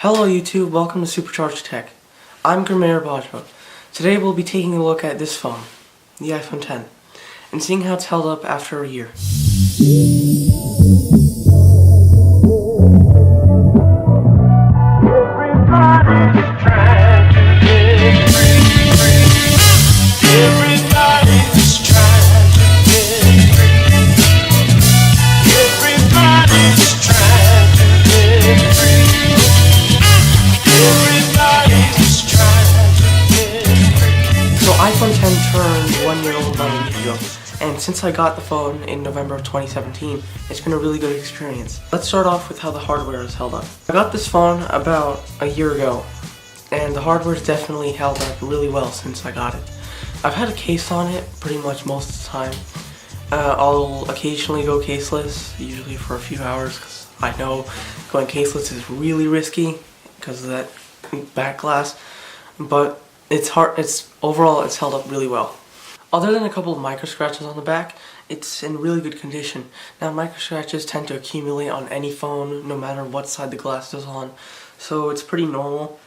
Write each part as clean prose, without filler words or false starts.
Hello YouTube, welcome to Supercharged Tech. I'm Gurmeer Bajwa. Today we'll be taking a look at this phone, the iPhone X, and seeing how it's held up after a year. iPhone X turned 1 year old about a week ago, and since I got the phone in November of 2017, it's been a really good experience. Let's start off with how the hardware is held up. I got this phone about a year ago, and the hardware's definitely held up really well since I got it. I've had a case on it pretty much most of the time. I'll occasionally go caseless, usually for a few hours, because I know going caseless is really risky because of that back glass, but overall it's held up really well. Other than a couple of micro scratches on the back, it's in really good condition. Now micro scratches tend to accumulate on any phone no matter what side the glass is on, so it's pretty normal.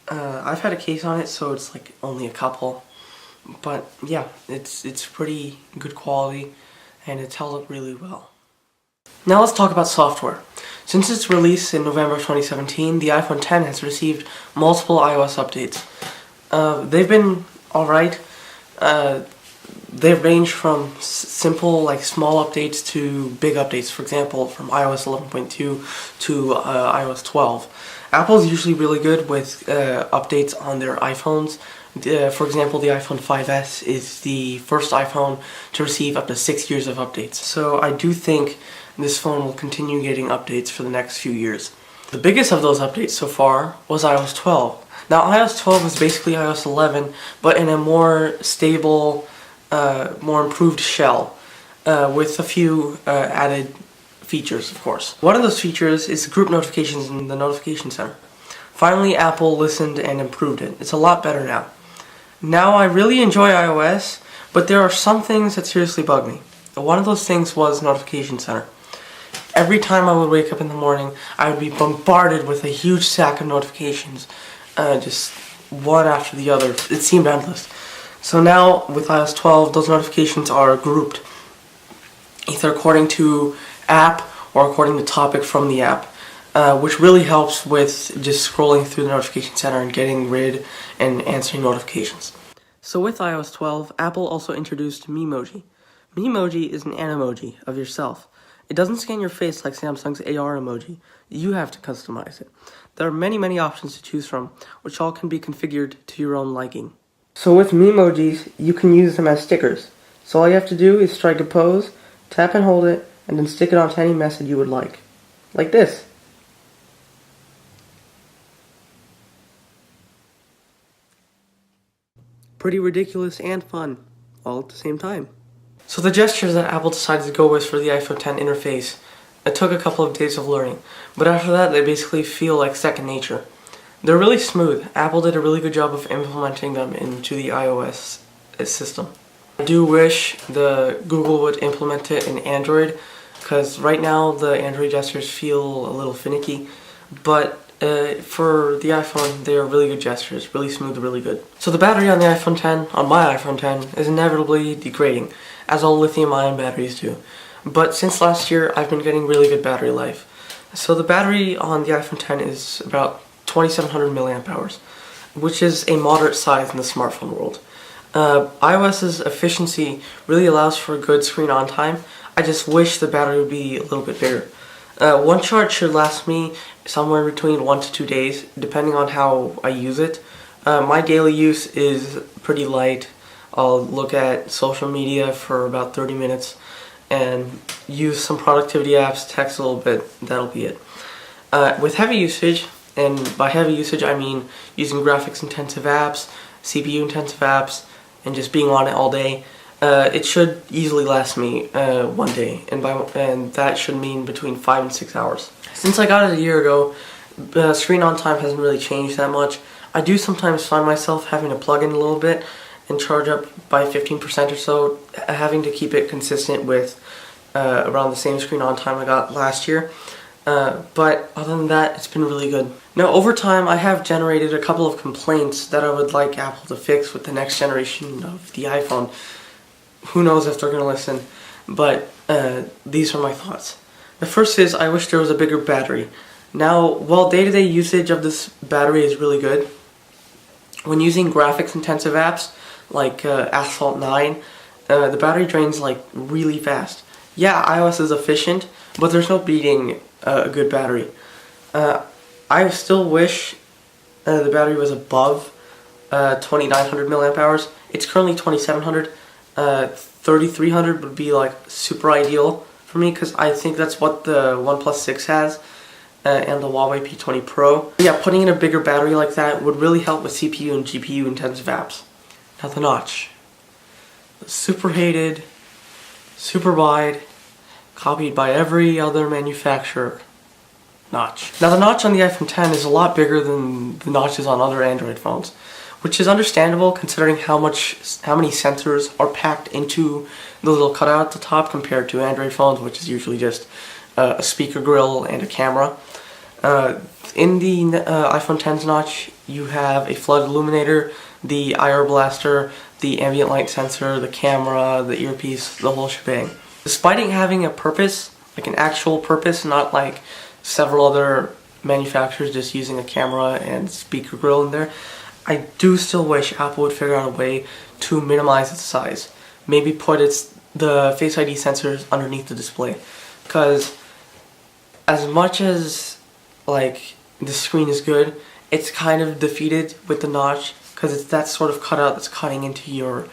I've had a case on it, so it's like only a couple, but yeah, it's pretty good quality and it's held up really well. Now let's talk about software. Since its release in November 2017, the iPhone X has received multiple iOS updates. They've been alright. They've ranged from simple, like small updates to big updates. For example, from iOS 11.2 to iOS 12. Apple's usually really good with updates on their iPhones. For example, the iPhone 5S is the first iPhone to receive up to 6 years of updates. So I do think this phone will continue getting updates for the next few years. The biggest of those updates so far was iOS 12. Now iOS 12 is basically iOS 11, but in a more stable, more improved shell, with a few added features, of course. One of those features is group notifications in the notification center. Finally, Apple listened and improved it. It's a lot better now. Now I really enjoy iOS, but there are some things that seriously bug me. One of those things was notification center. Every time I would wake up in the morning, I would be bombarded with a huge stack of notifications, just one after the other. It seemed endless. So now with iOS 12, those notifications are grouped, either according to app or according to topic from the app, which really helps with just scrolling through the notification center and getting rid and answering notifications. So with iOS 12, Apple also introduced Memoji. Memoji is an Animoji of yourself. It doesn't scan your face like Samsung's AR emoji. You have to customize it. There are many options to choose from, which all can be configured to your own liking. So with Memojis, you can use them as stickers. So all you have to do is strike a pose, tap and hold it, and then stick it onto any message you would like. Like this. Pretty ridiculous and fun, all at the same time. So the gestures that Apple decided to go with for the iPhone X interface, it took a couple of days of learning, but after that they basically feel like second nature. They're really smooth. Apple did a really good job of implementing them into the iOS system. I do wish Google would implement it in Android, because right now the Android gestures feel a little finicky, but for the iPhone, they are really good gestures, really smooth, really good. So the battery on the iPhone X, on my iPhone X, is inevitably degrading, as all lithium-ion batteries do. But since last year, I've been getting really good battery life. So the battery on the iPhone X is about 2700 milliamp hours, which is a moderate size in the smartphone world. iOS's efficiency really allows for good screen on time. I just wish the battery would be a little bit bigger. One charge should last me somewhere between 1 to 2 days, depending on how I use it. My daily use is pretty light. I'll look at social media for about 30 minutes and use some productivity apps, text a little bit, that'll be it. With heavy usage, and by heavy usage I mean using graphics intensive apps, CPU intensive apps, and just being on it all day, it should easily last me 1 day, and that should mean between 5 and 6 hours. Since I got it a year ago, screen on time hasn't really changed that much. I do sometimes find myself having to plug in a little bit and charge up by 15% or so, having to keep it consistent with around the same screen on time I got last year. But other than that, it's been really good. Now, over time, I have generated a couple of complaints that I would like Apple to fix with the next generation of the iPhone. Who knows if they're going to listen, but these are my thoughts. The first is, I wish there was a bigger battery. Now, while day-to-day usage of this battery is really good, when using graphics-intensive apps like Asphalt 9, the battery drains like really fast. Yeah, iOS is efficient, but there's no beating a good battery. I still wish the battery was above 2900 milliamp hours. It's currently 2700. 3300 would be like super ideal for me because I think that's what the OnePlus 6 has and the Huawei P20 Pro. Yeah, putting in a bigger battery like that would really help with CPU and GPU intensive apps. Now the notch. Super hated, super wide, copied by every other manufacturer. Notch. Now the notch on the iPhone X is a lot bigger than the notches on other Android phones, which is understandable considering how many sensors are packed into the little cutout at the top compared to Android phones, which is usually just a speaker grill and a camera. In the iPhone X's notch, you have a flood illuminator, the IR blaster, the ambient light sensor, the camera, the earpiece, the whole shebang. Despite it having a purpose, like an actual purpose, not like several other manufacturers just using a camera and speaker grill in there, I do still wish Apple would figure out a way to minimize its size. Maybe put the Face ID sensors underneath the display, because as much as like the screen is good, it's kind of defeated with the notch because it's that sort of cutout that's cutting into your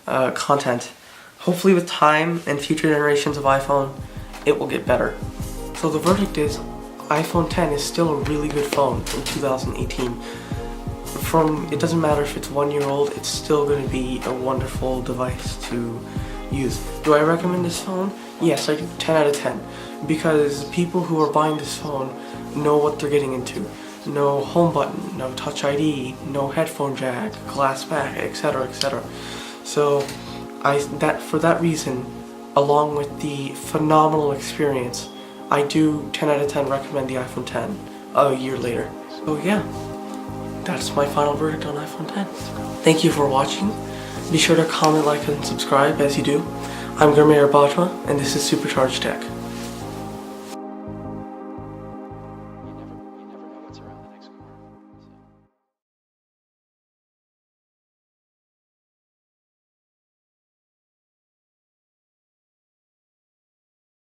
content. Hopefully with time and future generations of iPhone, it will get better. So the verdict is, iPhone X is still a really good phone in 2018. It doesn't matter if it's 1 year old, it's still going to be a wonderful device to use. Do I recommend this phone? Yes, I do. 10 out of 10. Because people who are buying this phone know what they're getting into. No home button, no touch ID, no headphone jack, glass back, etc., etc. So, for that reason, along with the phenomenal experience, I do 10 out of 10 recommend the iPhone X a year later. So yeah, that's my final verdict on iPhone X. Thank you for watching. Be sure to comment, like, and subscribe as you do. I'm Gurmeer Bajwa, and this is Supercharged Tech.